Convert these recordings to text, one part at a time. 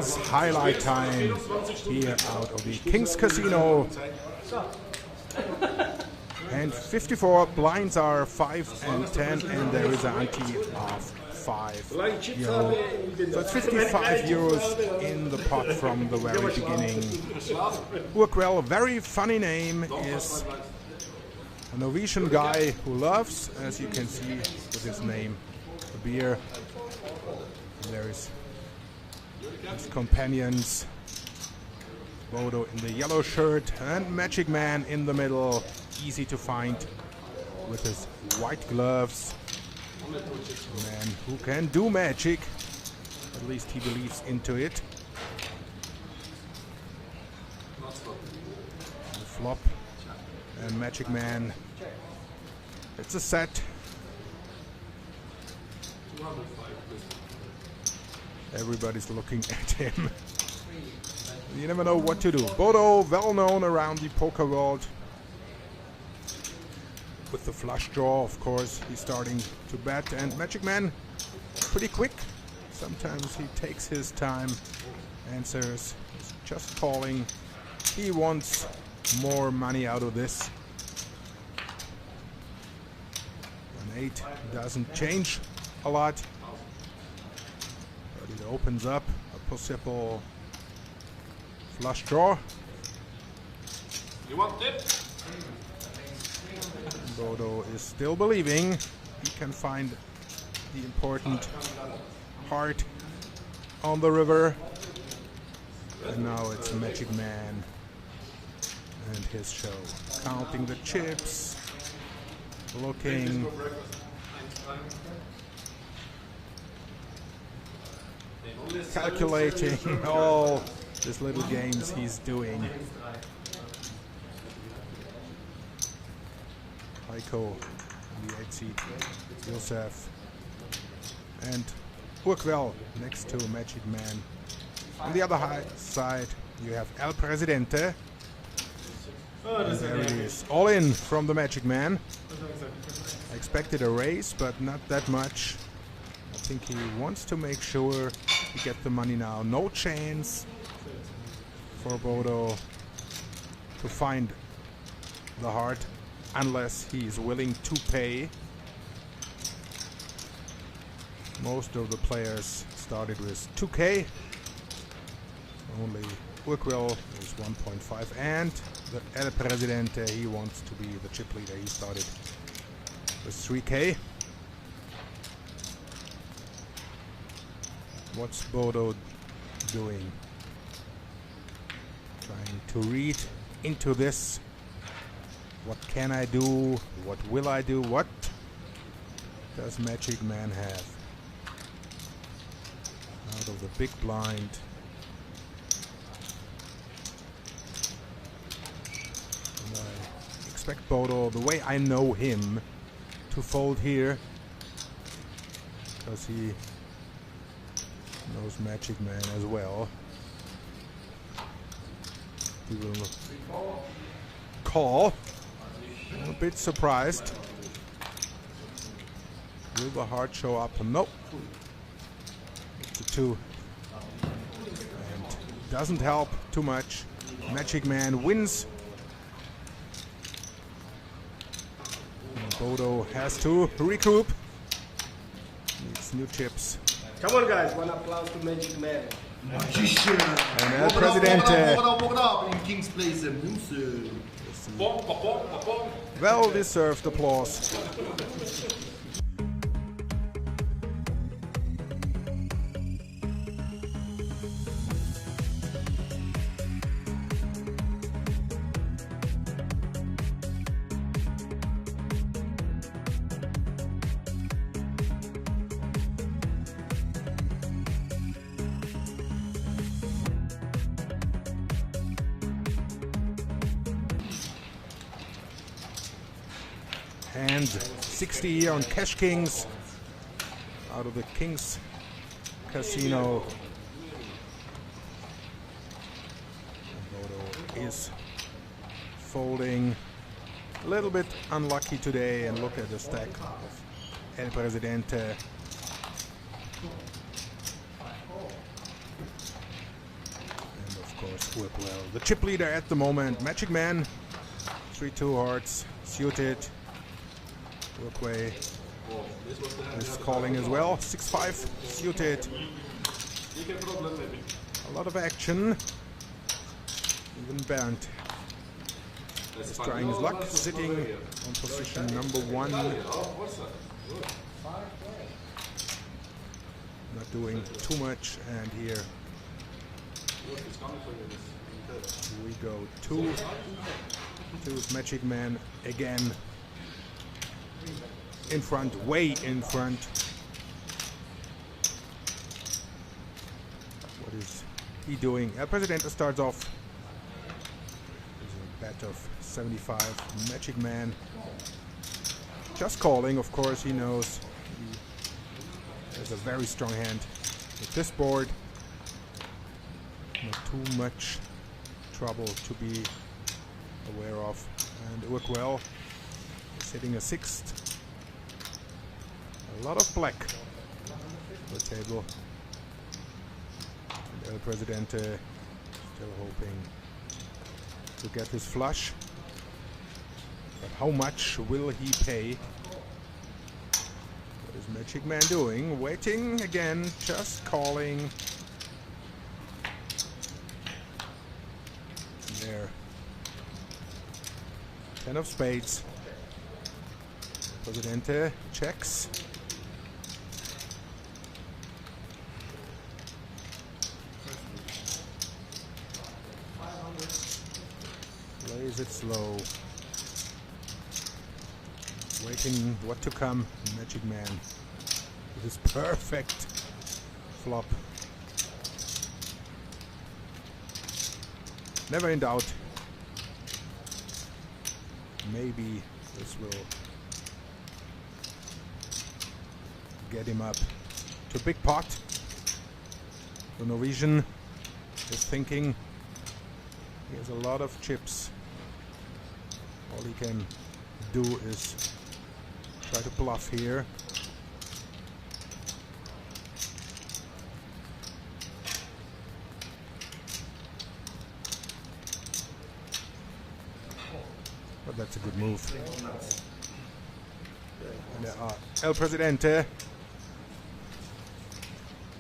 CashKings highlight time here out of the Kings Casino. And 54 blinds are 5 and 10, and there is an ante of 5 euros. So it's 55 euros in the pot from the very beginning. Urquell, a very funny name, is a Norwegian guy who loves, as you can see with his name, a beer. And there is his companions, Bodo in the yellow shirt and Magic Man in the middle, easy to find with his white gloves. A man who can do magic, at least he believes into it. The flop and Magic Man, it's a set. Everybody's looking at him. You never know what to do. Bodo, well known around the poker world. With the flush draw, of course, he's starting to bet. And Magic Man, pretty quick. Sometimes he takes his time, answers, he's just calling. He wants more money out of this. An 8 doesn't change a lot. But it opens up a possible flush draw. You want it? Bodo is still believing he can find the important heart on the river. And now it's Magic Man and his show. Counting the chips, looking. Calculating all these little games he's doing. Heiko, the 8 seed, Josef, and Urquell next to Magic Man. On the other side, you have El Presidente. And there it is, all in from the Magic Man. I expected a raise, but not that much. I think he wants to make sure he gets the money now. No chance for Bodo to find the heart unless he is willing to pay. Most of the players started with 2K. Only Urquell is 1.5, and the El Presidente, he wants to be the chip leader. He started with 3K. What's Bodo doing? Trying to read into this. What can I do? What will I do? What does Magic Man have? Out of the big blind. And I expect Bodo, the way I know him, to fold here. Because he knows Magic Man as well. He will call. I'm a bit surprised. Will the heart show up? Nope. It's a 2. And doesn't help too much. Magic Man wins. And Bodo has to recoup. Needs new chips. Come on, guys. One applause to Magic Man. Magician. And El Presidente. In King's Place. Well deserved applause. And 60 here on CashKings out of the Kings Casino. Bodo is folding. A little bit unlucky today, and look at the stack of El Presidente. course, work well. The chip leader at the moment, Magic Man. 3-2 hearts, suited. Workway is calling as well. 6-5, suited. A lot of action. Even Bernd is trying his luck, sitting on position number 1. Not doing too much, and here we go. 2 is Magic Man again. In front, way in front. What is he doing? El Presidente starts off. There's a bet of 75. Magic Man just calling, of course. He knows he has a very strong hand with this board. Not too much trouble to be aware of. And Urquell is hitting a 6th. A lot of black on the table. And El Presidente still hoping to get his flush. But how much will he pay? What is Magic Man doing? Waiting again, just calling. There. 10 of spades. Presidente checks. Plays it slow. Waiting what to come. Magic Man with his perfect flop. Never in doubt. Maybe this will get him up to big pot. The Norwegian is thinking he has a lot of chips. All he can do is try to bluff here. But that's a good move. And El Presidente.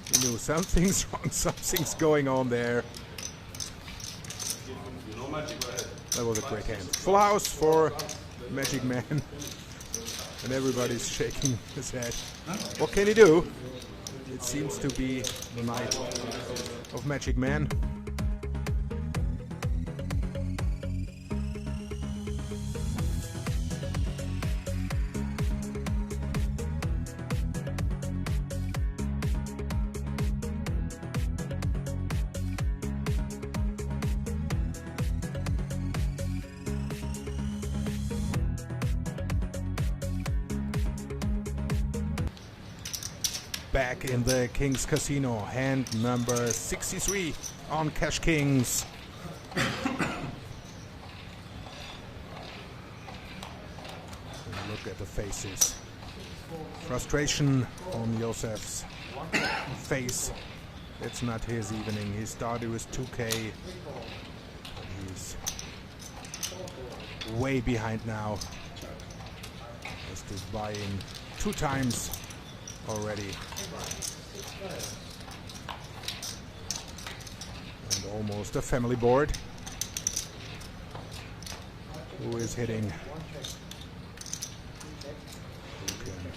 He knew something's wrong, something's going on there. That was a great hand. Full house for Magic Man. And everybody's shaking his head. What can he do? It seems to be the night of Magic Man. Back in the Kings Casino, hand number 63 on CashKings. Look at the faces. Frustration on Josef's face. It's not his evening. He started with 2K. He's way behind now. Just is buying 2 times already. And almost a family board. Who is hitting? Who can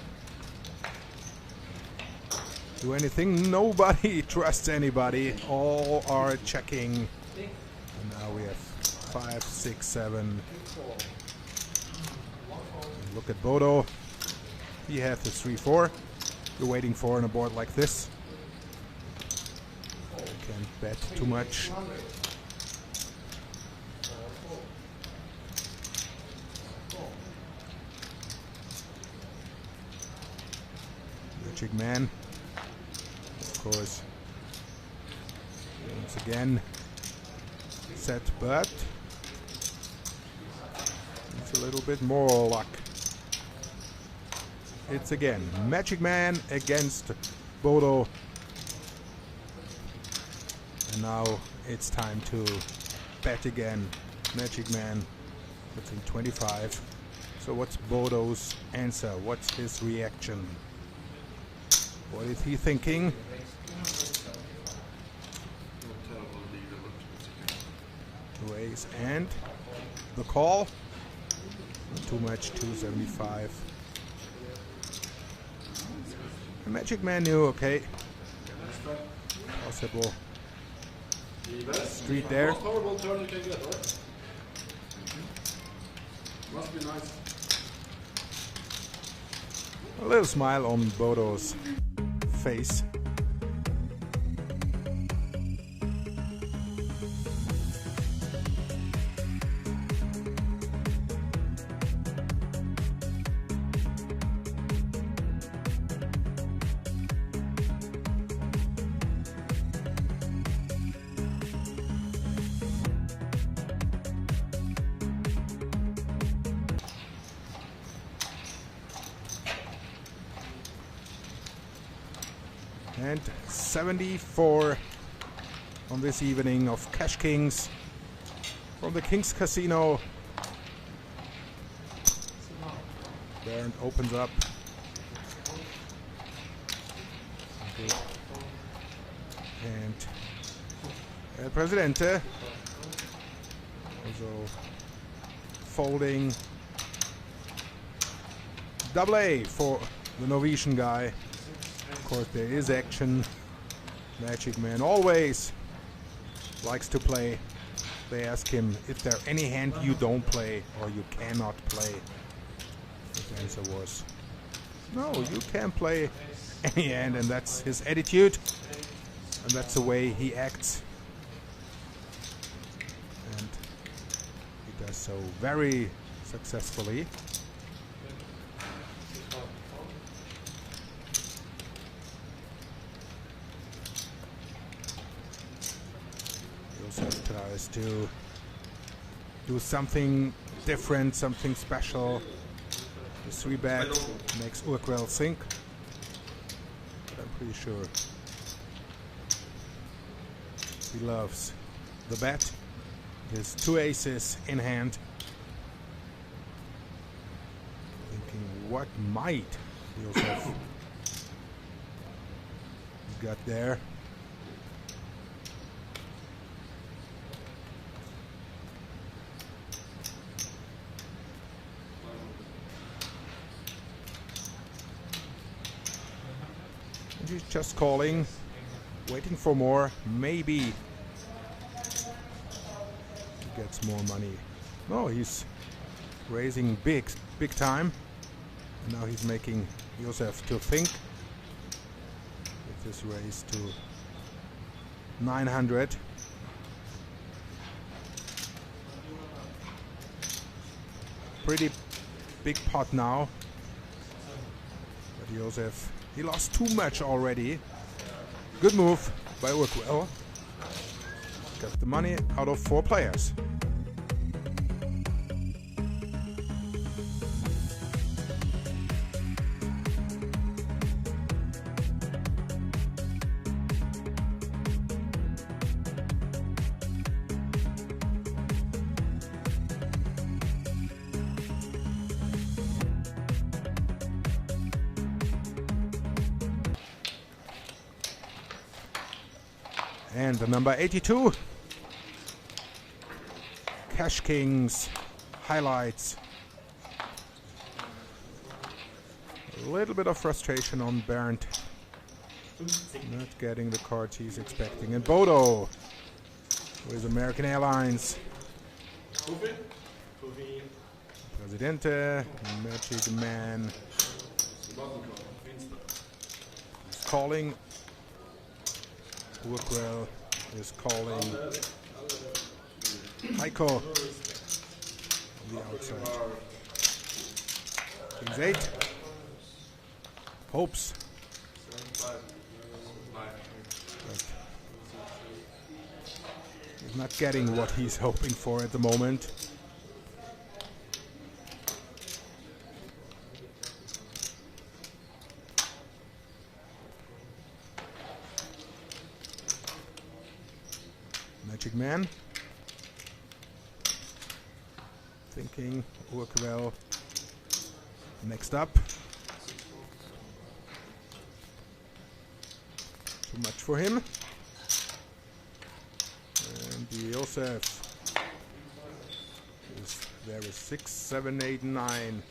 do anything? Nobody trusts anybody. All are checking. And now we have 5, 6, 7. And look at Bodo. He has the 3-4. You're waiting for on a board like this. You can't bet too much. Magic Man, of course, once again set, but it's a little bit more luck. It's again Magic Man against Bodo. And now it's time to bet again. Magic Man puts in 25. So what's Bodo's answer? What's his reaction? What is he thinking? Raise and the call. Too much, 275. The Magic Man knew, okay. Possible street there. Most horrible turn you can get, right? Must be nice. A little smile on Bodo's face. And 74 on this evening of Cash Kings from the Kings Casino. Bernd opens up. Okay. And El Presidente also folding. Double A for the Norwegian guy. Of course, there is action. Magic Man always likes to play. They ask him if there any hand you don't play or you cannot play. His answer was, no, you can play any hand, and that's his attitude. And that's the way he acts. And he does so very successfully. Tries to do something different, something special. The 3-bet makes Urquell sink. But I'm pretty sure he loves the bet. His 2 aces in hand. Thinking what might Josef got there. He's just calling, waiting for more. Maybe he gets more money. No, he's raising big time. And now he's making Josef to think. With this raise to 900. Pretty big pot now. But Josef, he lost too much already. Good move by Urquell. Got the money out of 4 players. And the number 82, Cash Kings highlights. A little bit of frustration on Bernd, not getting the cards he's expecting. And Bodo with American Airlines. Presidente, Magic Man. He's calling. Urquell is calling. Heiko on the outside. Kings 8. Hopes. But he's not getting what he's hoping for at the moment. Man. Thinking, work well. Next up. Too much for him. And Josef is there is 6, 7, 8, 9.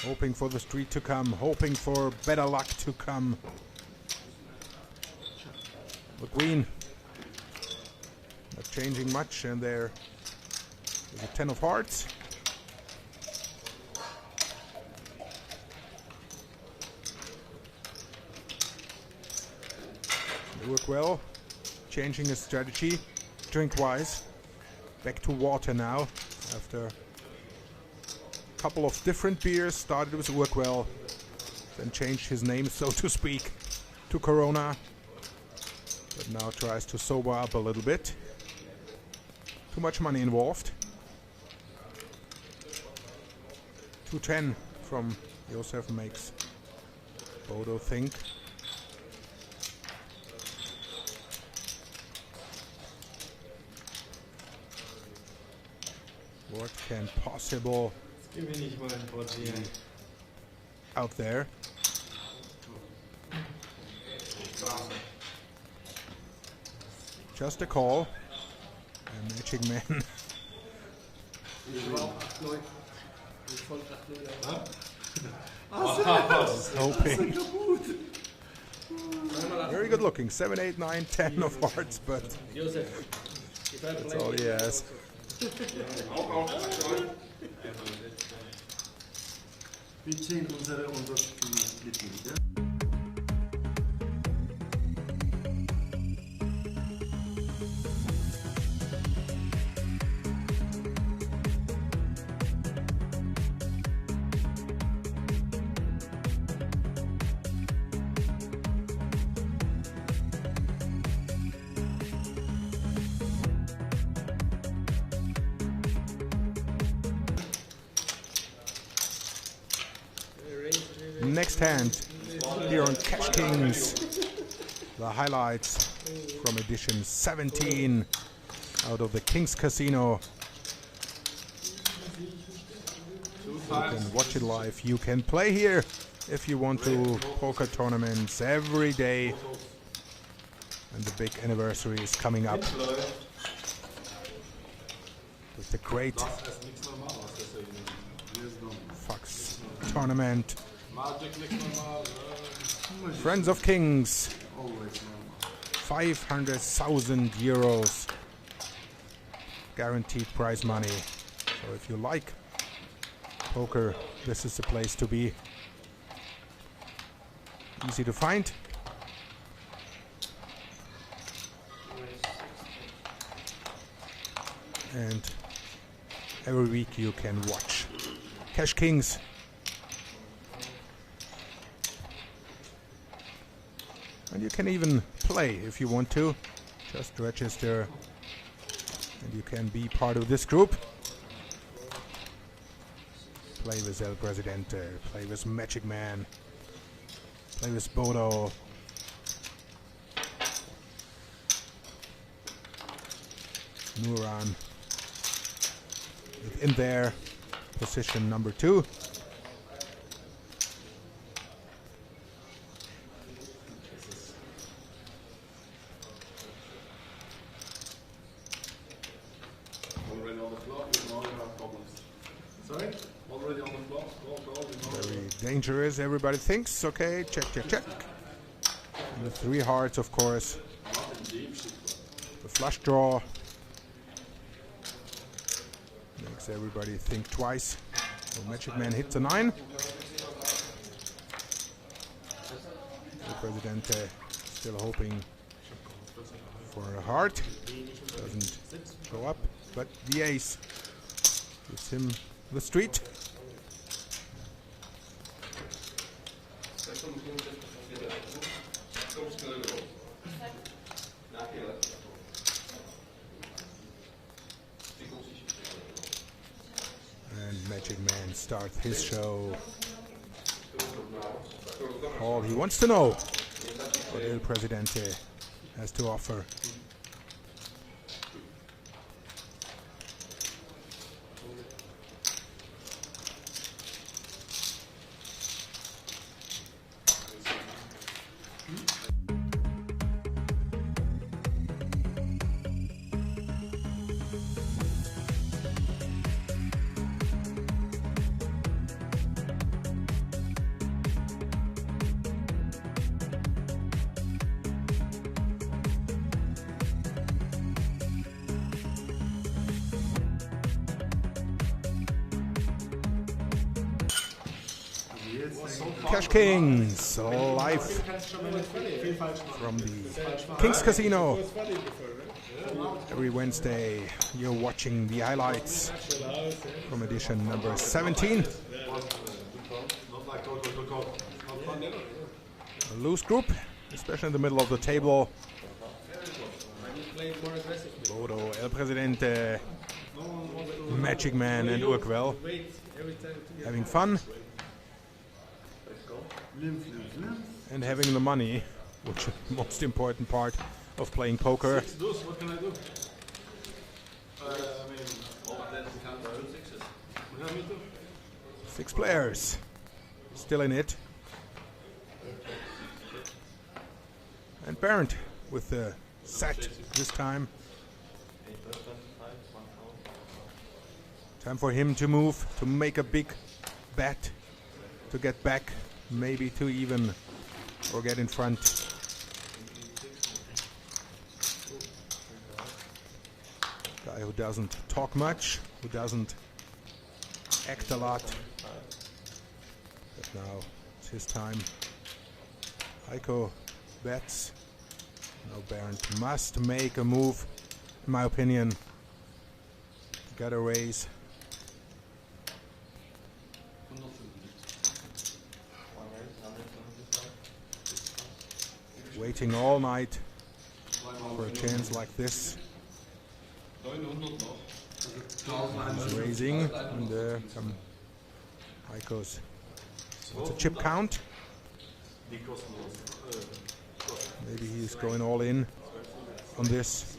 Hoping for the street to come, hoping for better luck to come. The queen not changing much, and there is a 10 of hearts. They work well, changing his strategy, drink-wise. Back to water now, after a couple of different beers. Started with work well, then changed his name, so to speak, to Corona. But now tries to sober up a little bit. Too much money involved. 210 from Josef makes Bodo think. What can possible be out there? Just a call. And Magic Man. Hoping. Very good looking. 7, 8, 9, 10 of hearts, but that's all he has. Next hand here on CashKings. The highlights from edition 17 out of the Kings Casino. You can watch it live. You can play here if you want to. Poker tournaments every day. And the big anniversary is coming up with the great Fox tournament. Friends of Kings, 500,000 euros guaranteed prize money. So if you like poker, this is the place to be. Easy to find. And every week you can watch CashKings. And you can even play if you want to. Just register and you can be part of this group. Play with El Presidente, play with Magic Man, play with Bodo. Nuran in there, position number 2. Very dangerous, everybody thinks. Okay, check, check, check. And the 3 hearts, of course. The flush draw makes everybody think twice. So Magic Man hits a 9. The Presidente still hoping for a heart. Doesn't go up, but the ace gives him the street. And Magic Man starts his show. All he wants to know for El Presidente. has to offer. CashKings live from the Kings Casino. Every Wednesday you're watching the highlights from edition number 17. A loose group, especially in the middle of the table. Bodo, El Presidente, Magic Man and Urquell having fun. And having the money, which is the most important part of playing poker. What can I do? Six players still in it. And Bernd with the set this time. Time for him to move, to make a big bet, to get back. Maybe to even or get in front. Guy who doesn't talk much, who doesn't act a lot. But now it's his time. Heiko bets. Now Bernd must make a move, in my opinion. Got a raise. Waiting all night for a chance like this. He's raising, and there come Heiko's. It's a chip count. Maybe he's going all in on this.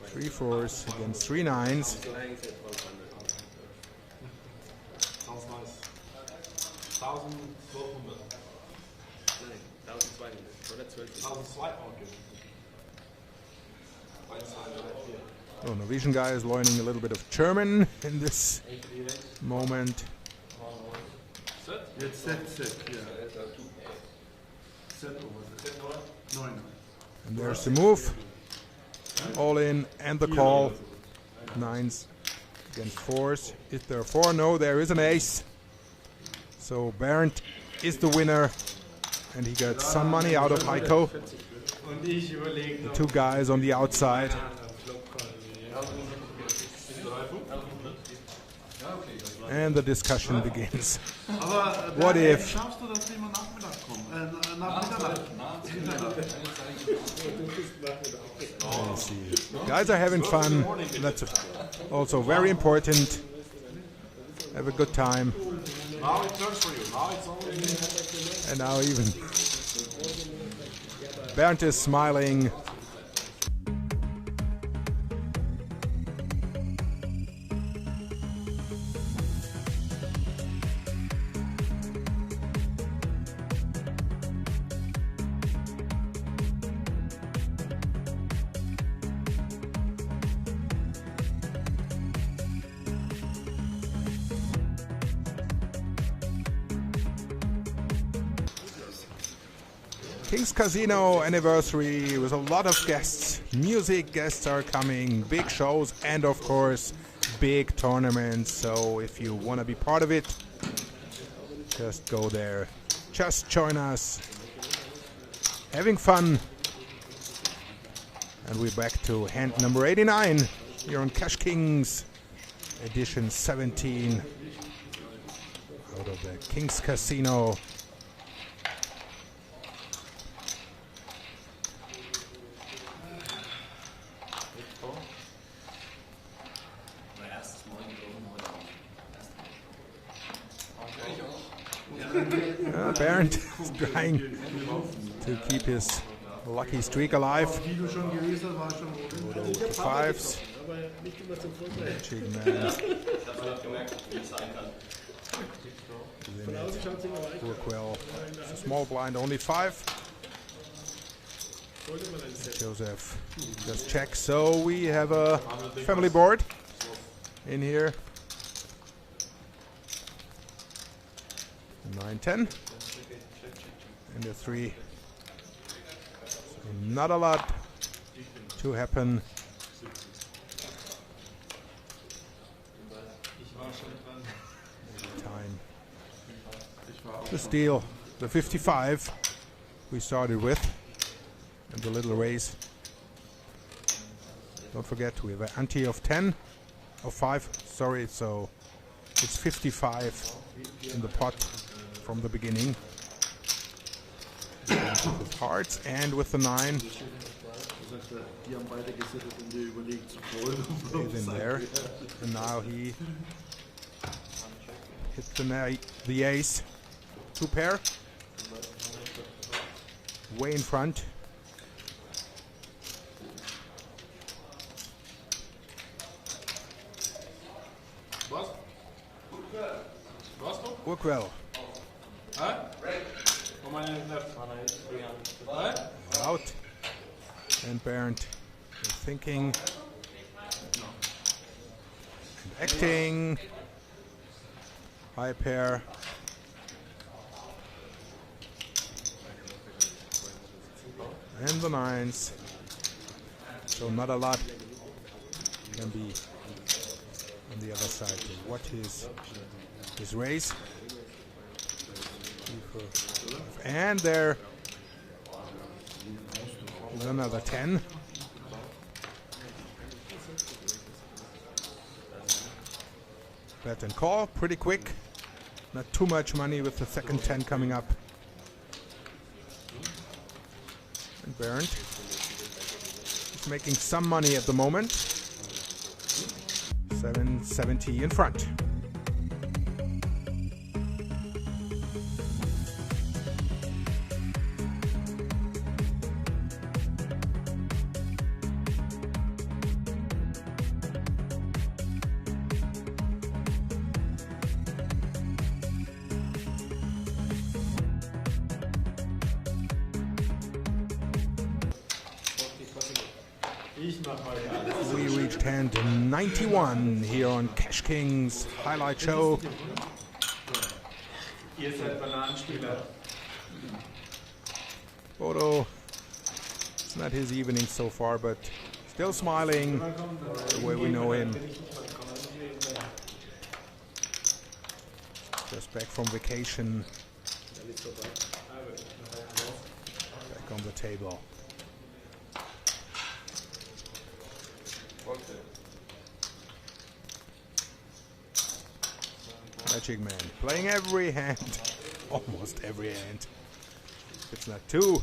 3 4s against 3 9s. Sounds nice. 1,200. Nein, 1,200 oder 12. 1,200. Oh, Norwegian guy is learning a little bit of German in this moment. Jetzt set, yeah. Set over. 9. And there's the move. All in and the call. 9s against 4s. Is there a 4? No, there is an ace. So Bernd is the winner. And he got some money out of Heiko. The two guys on the outside. And the discussion begins. What if? Let's see. Guys are having fun. That's also very important. Have a good time. Now it turns for you. Now it's only. And now even Bernd is smiling. Kings Casino anniversary with a lot of guests. Music guests are coming, big shows, and of course, big tournaments. So if you want to be part of it, just go there. Just join us. Having fun. And we're back to hand number 89 here on CashKings, edition 17 out of the Kings Casino. Bernd is trying to keep his lucky streak alive. Bodo with the fives. Magic man. Urquell. It's a small blind, only 5. Joseph just checks. So we have a family board in here. 9-10 and a 3. So not a lot to happen. Time to steal the 55 we started with and the little raise. Don't forget we have an ante of 10 of 5. Sorry, so it's 55 in the pot from the beginning. With hearts and with the 9. He's in there. And now he hit the ace. 2 pair. Way in front. Urquell. Out. And Bernd thinking and acting. High pair. And the 9s. So not a lot can be on the other side. So what is his raise? And there is another 10. Bet and call, pretty quick. Not too much money with the second 10 coming up. And Bernd is making some money at the moment. 770 in front. We reached hand 91 here on CashKings highlight show. Bodo, it's not his evening so far, but still smiling the way we know him. Just back from vacation. Back on the table. Magic man playing every hand, almost every hand. It's not too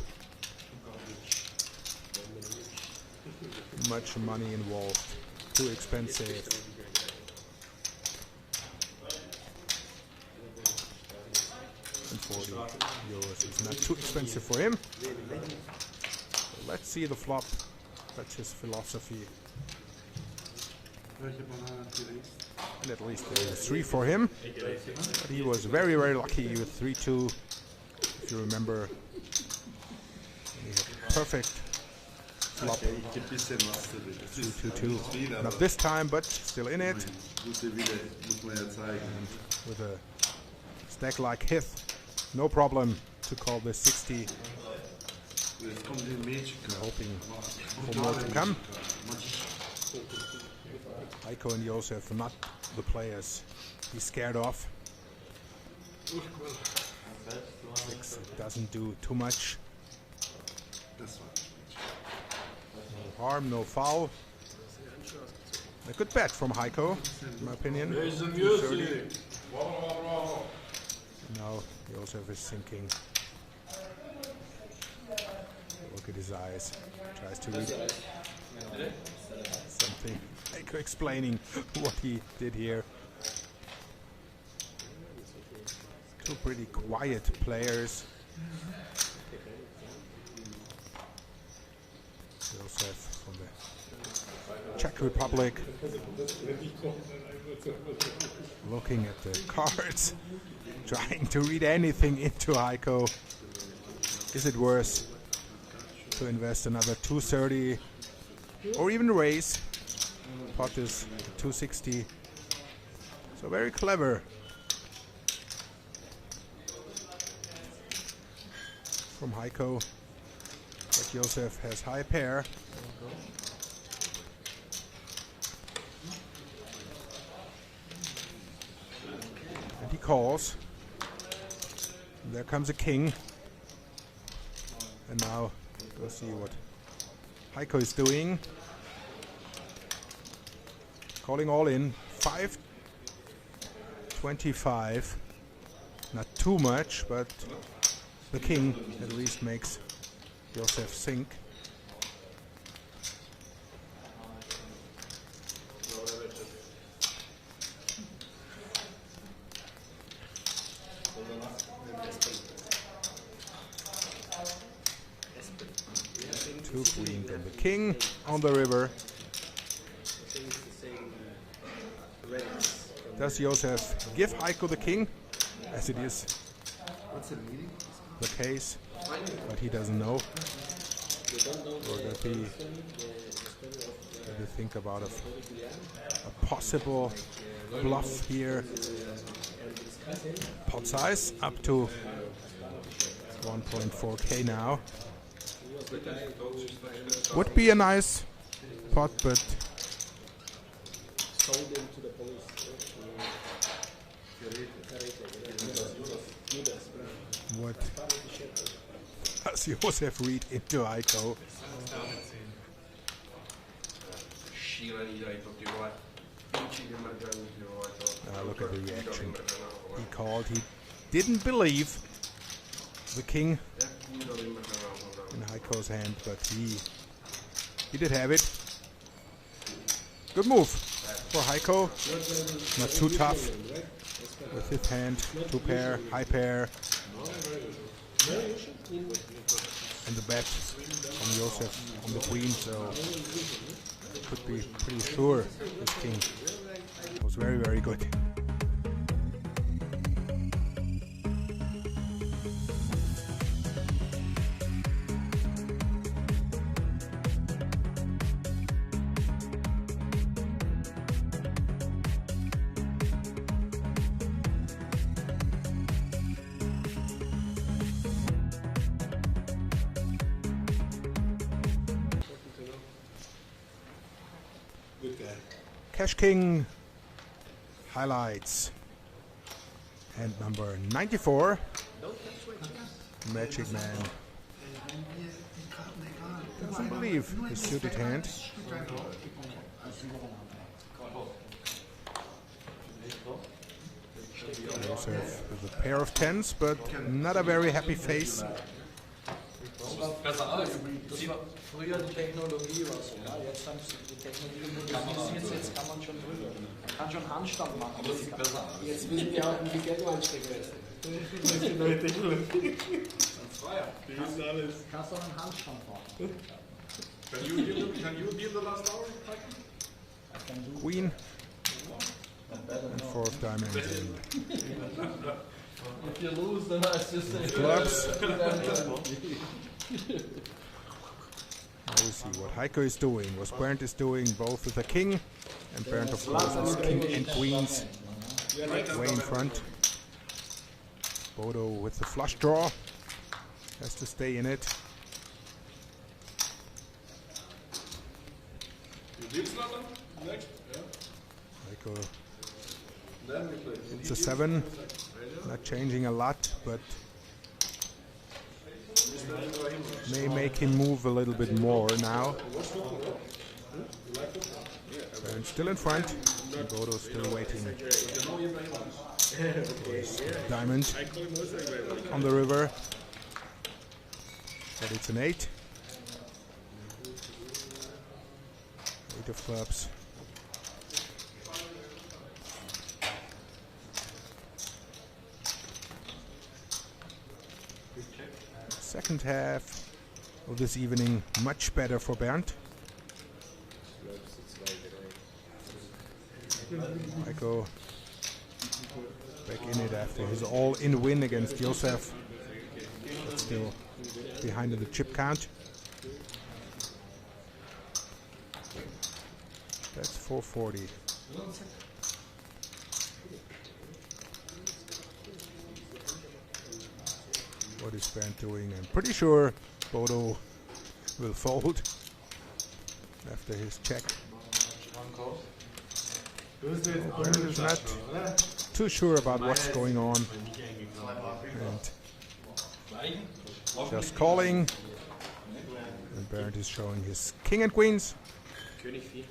much money involved, too expensive. And 40 euros is not too expensive for him. So let's see the flop. That's his philosophy. And at least there is 3 for him. But he was very, very lucky with 3-2. If you remember, he had perfect flop. 3-2-2. Not this time, but still in it. And with a stack like his, no problem to call this 60. Hoping for more to come. Heiko and Josef, not the players he's scared of. 6 doesn't do too much. No harm, no foul. A good bet from Heiko, in my opinion. 230. Now Josef is thinking. Look at his eyes. Tries to read something. Heiko explaining what he did here. Two pretty quiet players. Josef from the Czech Republic. Looking at the cards, trying to read anything into Heiko. Is it worth to invest another 230 or even raise? Pot is 260. So very clever from Heiko. But Josef has high pair. And he calls. And there comes a king. And now go see what Heiko is doing. Calling all in. 5.25. Not too much, but the king at least makes Josef sink. Two queens and the king on the river. Does Josef give Heiko the king, as it is the case, but he doesn't know? Or does he think about a possible bluff here? Pot size up to 1.4k now. Would be a nice pot, but what does Josef read into Heiko? Look at the reaction. He called. He didn't believe the king in Heiko's hand, but he did have it. Good move for Heiko. Not too tough with his hand. Two pair, high pair. And the bet on Josef on the queen, so could be pretty sure this king was very, very good. CashKing highlights. And number 94, Magic Man. Doesn't believe his suited hand. Josef with a pair of tens, but not a very happy face. Früher die Technologie war so, ja, jetzt haben sie die Technologie modernisiert, jetzt kann man schon drüber. Man kann schon Handstand machen. Aber das sieht besser aus. Jetzt wissen wir auch, wie viel Geld du einstecken lässt. Das ist die neue Technologie. Kannst du auch einen Handstand machen. Can you deal the last hour? Queen and four of diamonds. If you lose, then I just say clubs. Now we see what Heiko is doing, what Bernd is doing, both with the king, and Bernd of course with king and queens way in front. Bodo with the flush draw, has to stay in it. Heiko, it's a 7, not changing a lot, but may make him move a little bit more now. And still in front, and Bodo still waiting. Diamond on the river, but it's an 8. 8 of clubs. Second half of this evening, much better for Bernd. Michael back in it after his all-in win against Josef, but still behind in the chip count. That's 440. What is Bernd doing? I'm pretty sure Bodo will fold after his check. Bernd is not too sure about what's going on. And just calling. And Bernd is showing his king and queens. König 4.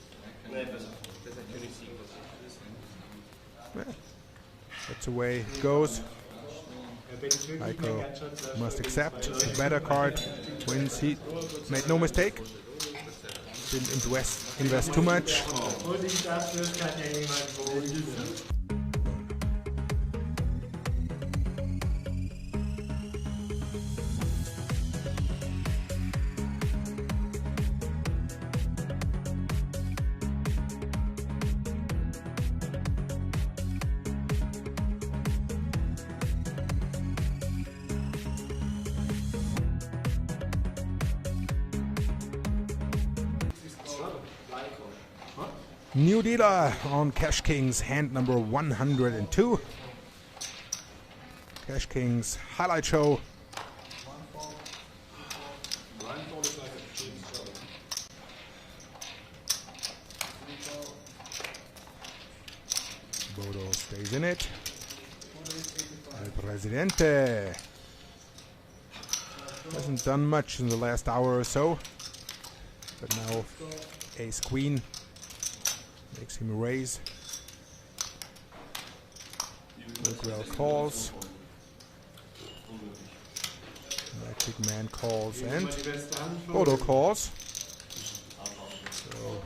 Das ist König 7. Yeah, that's the way it goes. Heiko must accept. The better card wins. He made no mistake. Didn't invest too much. New dealer on CashKings, hand number 102. CashKings highlight show. Bodo stays in it. El Presidente hasn't done much in the last hour or so, but now ace queen makes him raise. Miguel calls. Magic Man calls and Bodo calls. So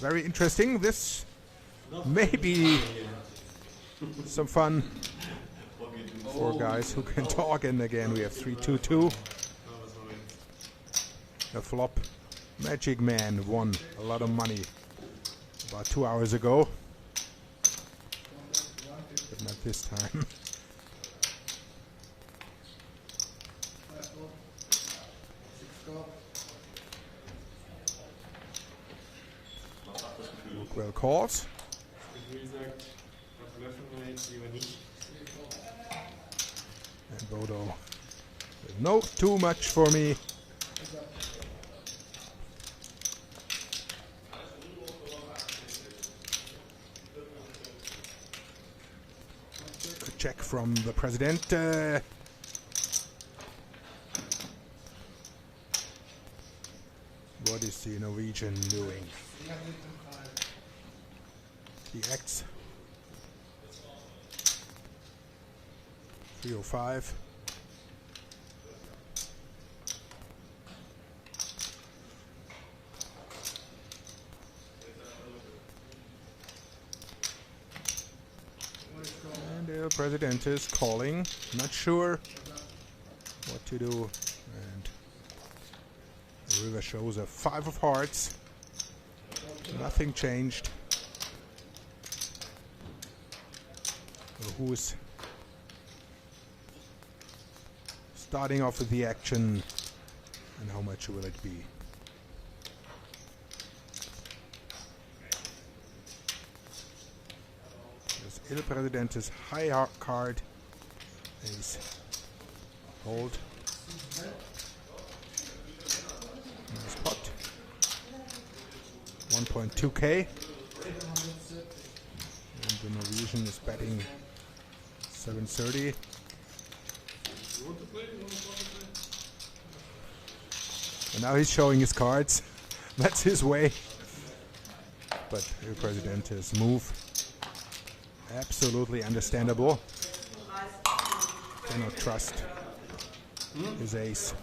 very interesting. This may be some fun for guys who can talk. And again, we have 3-2-2. A flop. Magic Man won a lot of money about 2 hours ago, but not this time. Well calls. And Bodo, no, too much for me. Check from the president. What is the Norwegian doing? He acts. 305. The president is calling, not sure what to do, and the river shows a 5 of hearts. Nothing changed. So who's starting off with the action, and how much will it be? Il Presidente's high card. Ace. Hold. Nice pot. 1.2k. And the Norwegian is betting 730. And now he's showing his cards. That's his way. But Il Presidente's move. Absolutely understandable. Cannot trust his ace.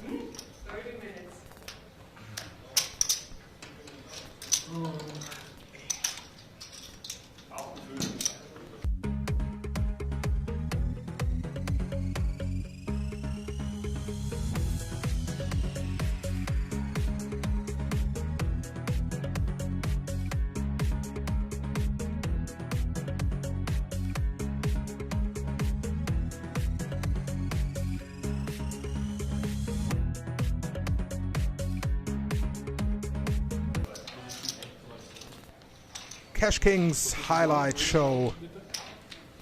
CashKings highlight show.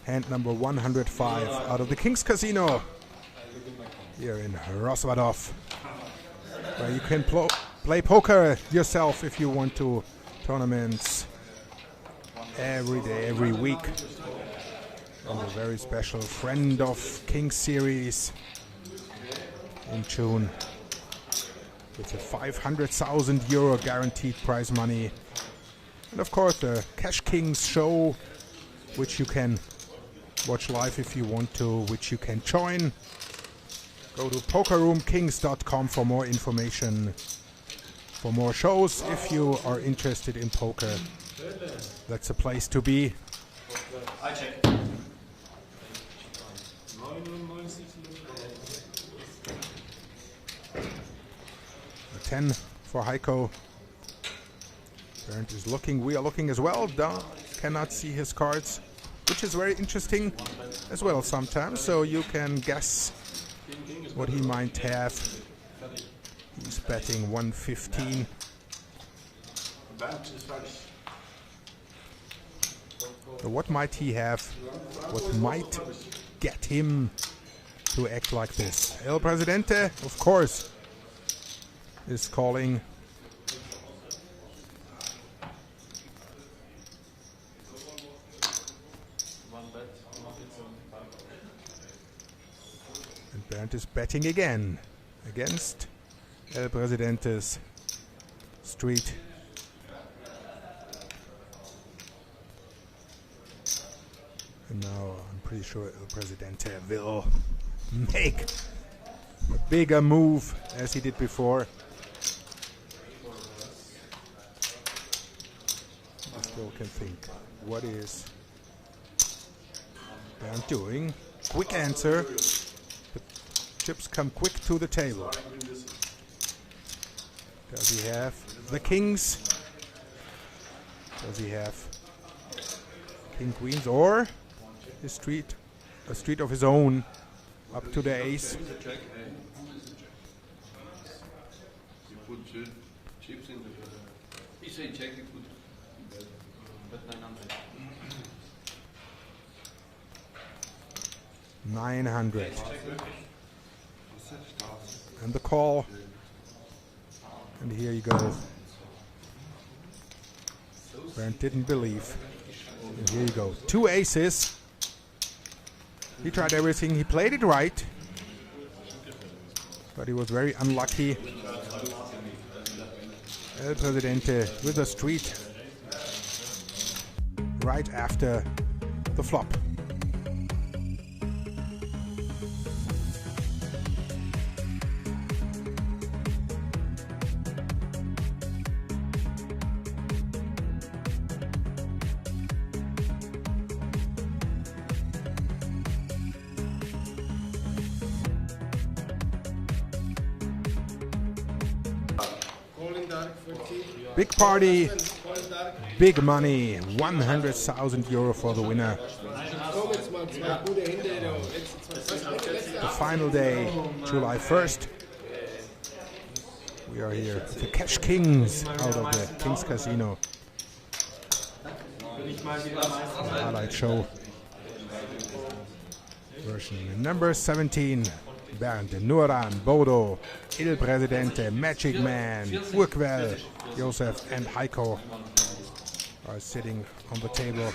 Hand number 105 out of the Kings Casino here in Rozvadov, where you can play poker yourself if you want to. Tournaments every day, every week. And a very special Friend of Kings series in June with a 500,000 euro guaranteed prize money. And of course the CashKings show, which you can watch live if you want to, which you can join. Go to pokerroomkings.com for more information, for more shows. If you are interested in poker, that's a place to be. I check. 10 for Heiko. Bernd is looking, we are looking as well. Cannot see his cards, which is very interesting as well sometimes, so you can guess what he might have. He's betting 115. So what might he have? What might get him to act like this? El Presidente, of course, is calling. And Bernd is betting again against El Presidente's street. And now I'm pretty sure El Presidente will make a bigger move as he did before. I still can think, what is Bernd doing? Quick answer. The chips come quick to the table. Does he have the kings? Does he have king queens or his street, a street of his own up to the ace? You put chips in the. He said check, you put. But 900. 900. And the call. And here you go. Bernd didn't believe. And here you go. 2 aces. He tried everything. He played it right. But he was very unlucky. El Presidente with a street right after the flop. Big party, big money, 100,000 euro for the winner. The final day, July 1st. We are here at the CashKings out of the Kings Casino. Highlight show. Version number 17. Bernd, Nuran, Bodo, Il Presidente, Magic Man, Urquell, Josef and Heiko are sitting on the table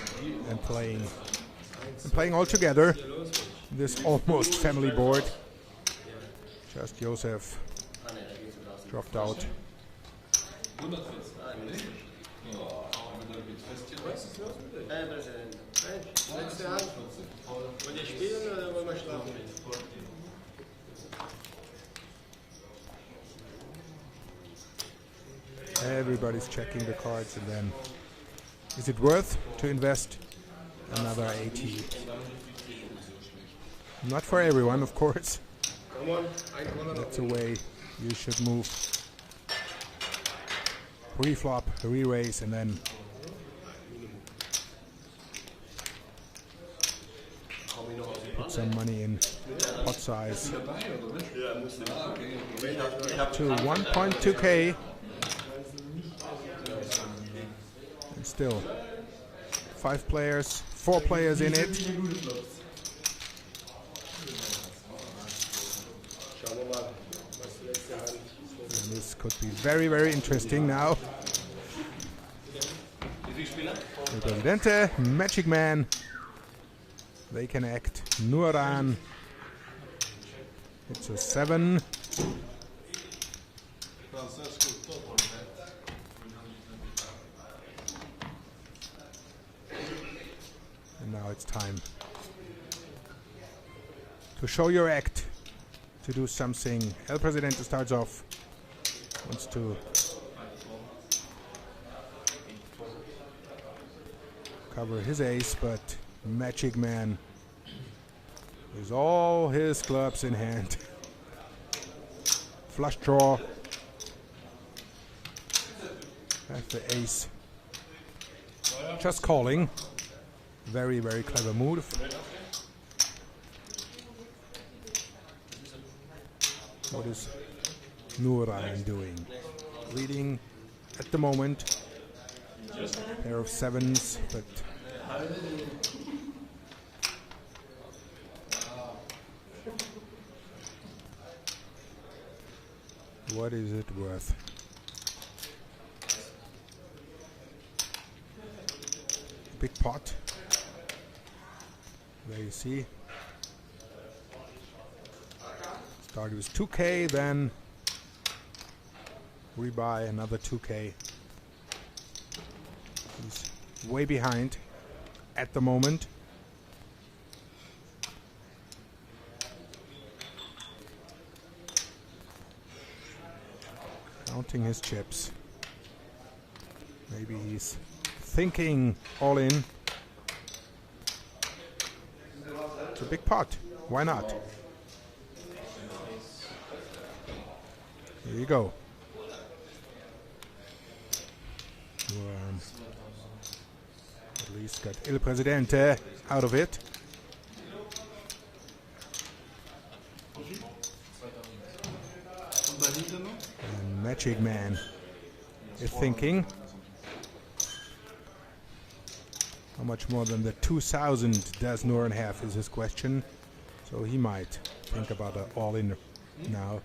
and playing all together. This almost family board. Just Josef dropped out. Everybody's checking the cards, and then is it worth to invest another 80? Not for everyone, of course. That's the way you should move. Pre-flop, re-raise, and then put some money in pot size to 1.2k. And still 5 players, 4 players in it. And this could be very, very interesting now. El Presidente, Magic Man. They can act. Nuran. It's a 7. And now it's time to show your act, to do something. El Presidente starts off, wants to cover his ace, but Magic Man with all his clubs in hand. Flush draw. That's the ace. Just calling. Very, very clever move. What is Nuran doing? Leading at the moment. Pair of 7s, but what is it worth? Big pot. There you see. Started with 2K, then rebuy another 2K. He's way behind at the moment. Counting his chips. Maybe he's thinking all in. It's a big pot. Why not? Here you go. At least got El Presidente out of it. And Magic Man is thinking. How much more than the 2,000 does Nuran have is his question. So he might think about an all-in now.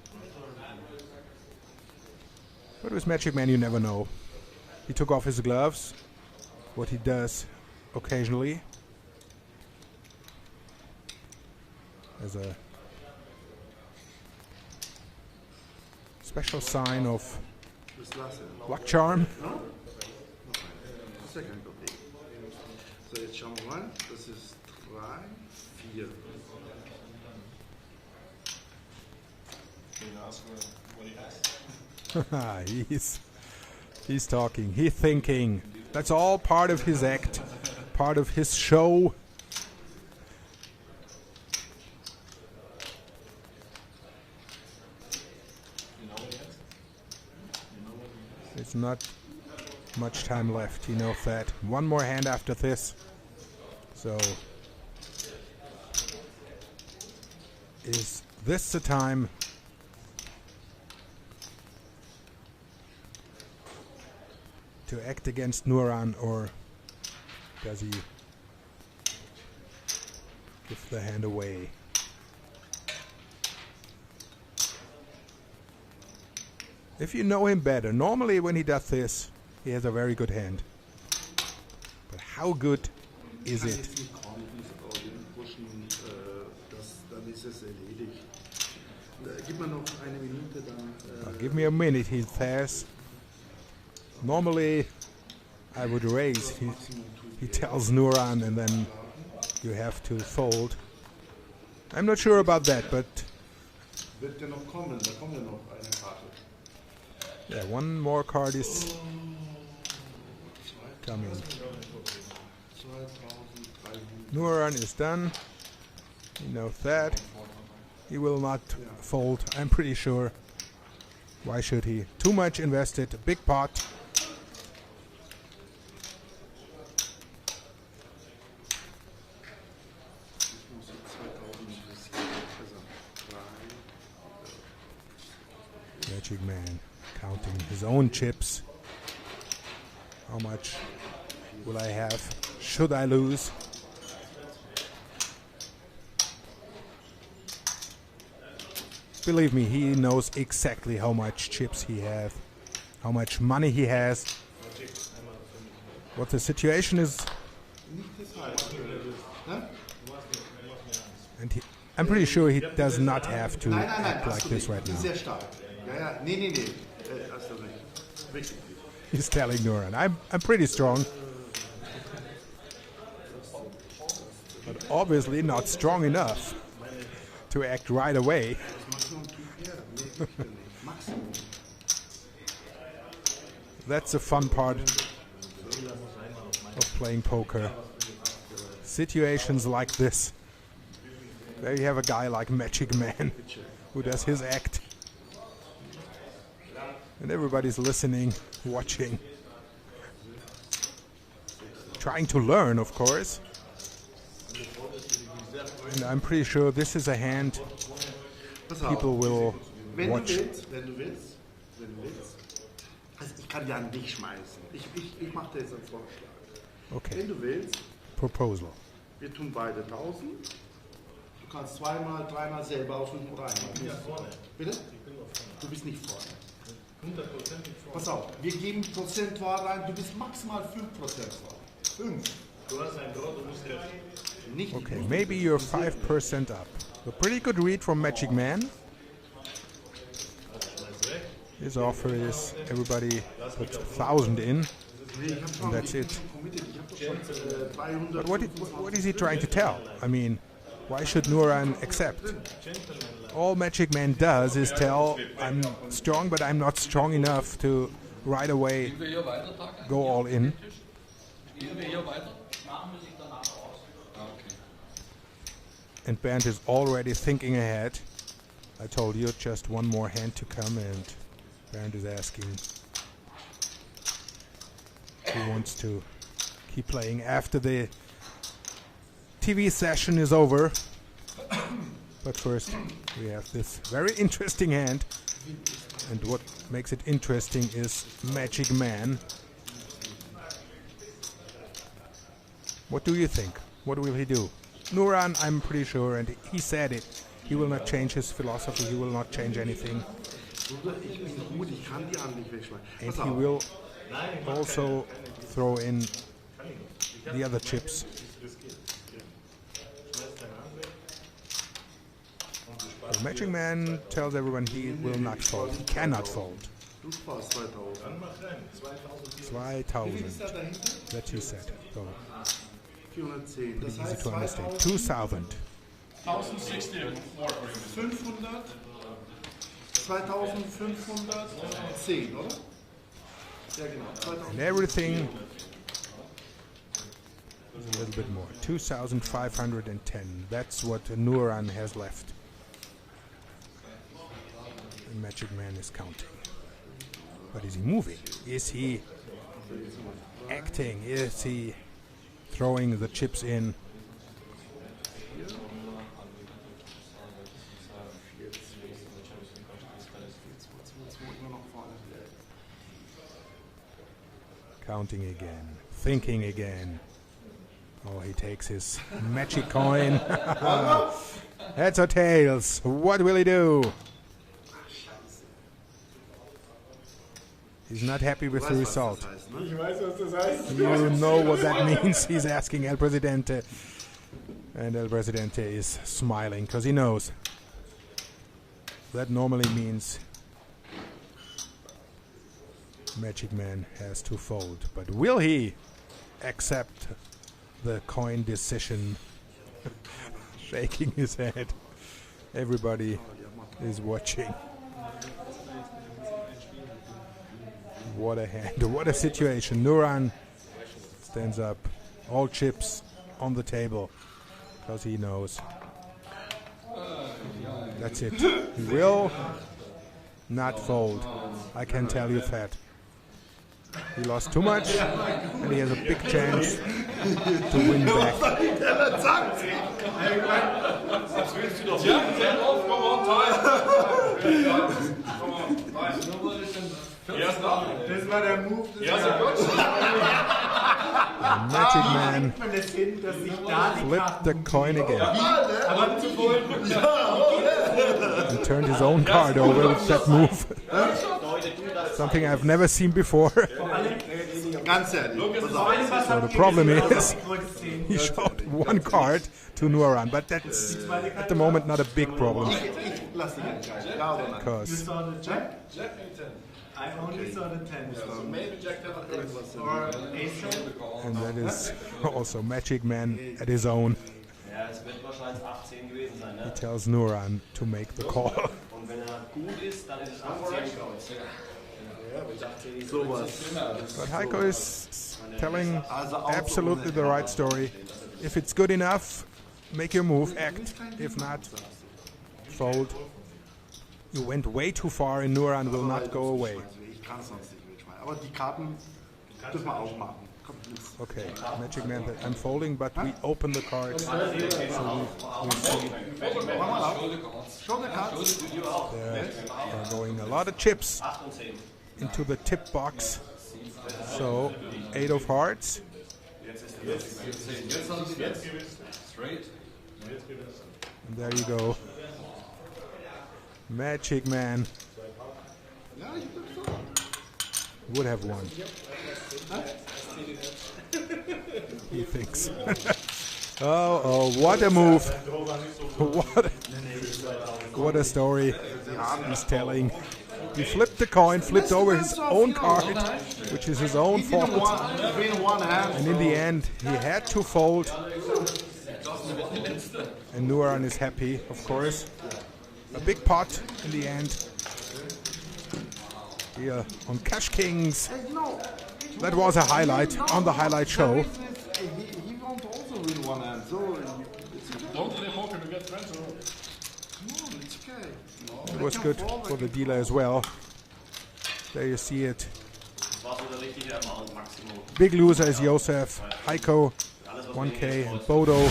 But with Magic Man you never know. He took off his gloves. What he does occasionally. As a special sign of luck charm. So, jetzt schauen wir mal. Das ist 3, 4. He's talking. He's thinking. That's all part of his act, part of his show. It's not much time left. He knows that. One more hand after this. So, is this the time to act against Nuran, or does he give the hand away? If you know him better, normally when he does this, he has a very good hand. But how good is it? Give me a minute, he says. Normally, I would raise. He tells Nuran, and then you have to fold. I'm not sure about that, but yeah, one more card is coming. Nuran is done. He knows that. He will not fold, I'm pretty sure. Why should he? Too much invested, a big pot. Magic Man counting his own chips. How much will I have? Should I lose? Believe me, he knows exactly how much chips he has, how much money he has, what the situation is. And I'm pretty sure he does not have to act like this right now. He's telling Nuran, I'm pretty strong. But obviously not strong enough to act right away. That's the fun part of playing poker. Situations like this. There you have a guy like Magic Man who does his act. And everybody's listening, watching. Trying to learn, of course. And I'm pretty sure this is a hand people will watch. Wenn du willst. Also ich kann ja an dich schmeißen. Ich mache dir jetzt einen Vorschlag. Okay. Wenn du willst. Proposal. Wir tun beide 1000. Du kannst zweimal, dreimal selber auf und rein. Bitte? Du bist nicht vorne. 100% nicht vorne. Pass auf, wir geben prozentual rein. Du bist maximal 5% vorne. 5. Du hast ein Draw, du musst ja nicht. Okay, maybe you're 5% up. A pretty good read from Magic Man. His offer is everybody put 1,000 in, and that's it. But what is he trying to tell? I mean, why should Nuran accept? All Magic Man does is tell, I'm strong, but I'm not strong enough to right away go all in. And Bernd is already thinking ahead. I told you, just one more hand to come, and Bernd is asking who wants to keep playing after the TV session is over. But first, we have this very interesting hand. And what makes it interesting is Magic Man. What do you think? What will he do? Nuran, I'm pretty sure, and he said it. He will not change his philosophy. He will not change anything. And he will also throw in the other chips. The Magic Man tells everyone he will not fold. He cannot fold. 2,000. That he said. So, pretty easy to understand. 2,000. 1060 500, 2510, oder? Ja, genau. And everything is a little bit more. 2,510. That's what Nuran has left. And Magic Man is counting. But is he moving? Is he acting? Is he throwing the chips in? Counting again, thinking again. Oh, he takes his magic coin. Heads or tails? What will he do? He's not happy with the result. You know what that means. He's asking El Presidente. And El Presidente is smiling because he knows. That normally means Magic Man has to fold. But will he accept the coin decision? Shaking his head. Everybody is watching. What a hand, what a situation. Nuran stands up, all chips on the table, because he knows. That's it. He will not fold. I can tell you that. He lost too much, and he has a big chance to win back. Das war der Move. Ja, so gut. Magic Man Man das hin, dass sich da die flipped the coin again aber zu voll. and turned his own card over with that move. Something I've never seen before. Ganz ehrlich. Pass auf. So the problem is he showed one card to Nuaran, but that's at the moment not a big problem Ich lass dich entscheiden. Ja oder nein? because Saw the jack? I only saw the 10. Or ace. and that is also Magic Man at his own. Ja, es wird wahrscheinlich 18 gewesen sein, He ne? tells Nuaran to make the call. Und wenn er gut ist, dann ist es 18 Kreuz. But Heiko is telling absolutely the right story. If it's good enough, make your move, act. If not, fold. You went way too far and Nuaran will not go away. Ich kann es sonst nicht mitschmeißen. Aber die Karten dürfen wir aufmachen. Kommt nichts. Okay, Magic Man, I'm folding, but we open the cards. So we see Mach mal auf. Schau der Karte. there are going a lot of chips 8 und 10. into the tip box. So, 8 of hearts. Straight. And there you go. Magic Man Ja, ich bin so. would have won. He thinks. Oh, what a move. What a story he's telling. He flipped the coin, flipped over his own card, which is his own fault. And in the end, he had to fold. And Nuaran is happy, of course. A big pot in the end. Here on CashKings. That was a highlight on the highlight show. He won't also win one hand, so Don't play poker to get friends. no, it's okay. It was good for the dealer as well. There you see it. Das war so der richtige Amount, Maximum. Big loser is Josef, Heiko, 1K, and Bodo.